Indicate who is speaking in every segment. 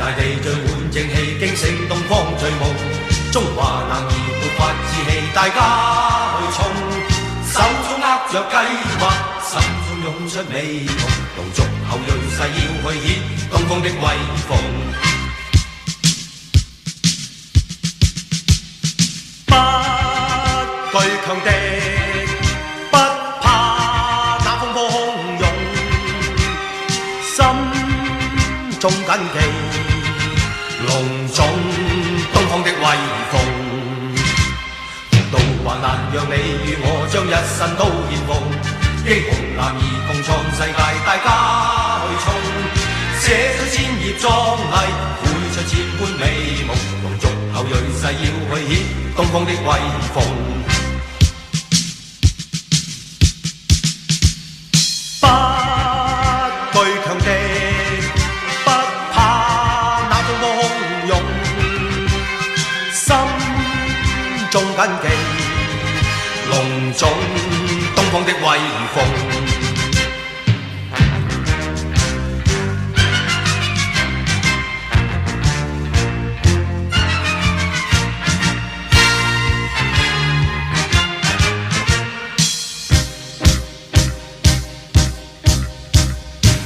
Speaker 1: 大地聚滿正氣，驚醒東方醉夢。中華男兒勃發志氣，大家去衝。手中握着計劃，心中湧出美夢。龍族後裔誓要去顯東方的威風。不懼強敵，不怕那風波洶湧，心中緊記隆重東方的威風。道還難讓你與我將一生都獻奉，英雄男兒共創世界，大家去衝，寫出千頁壯麗，繪出千般美夢。龍族後裔誓要去顯東方的威風。不懼強敵，不怕那風波洶湧，心中緊記隆重東方的威風。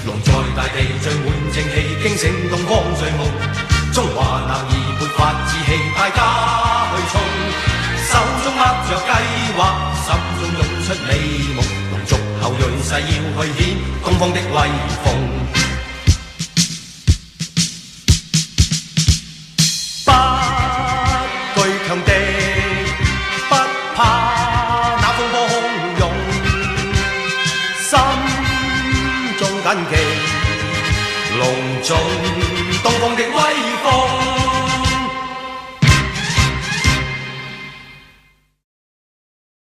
Speaker 1: 龍在大地聚滿正氣，驚醒東方醉夢。中華男兒勃發志氣，大家去衝。手中握着計劃，心中湧出美夢。龍族後裔誓要去顯東方的威風。不懼強敵，不怕那風波洶湧，心中緊記隆重東方的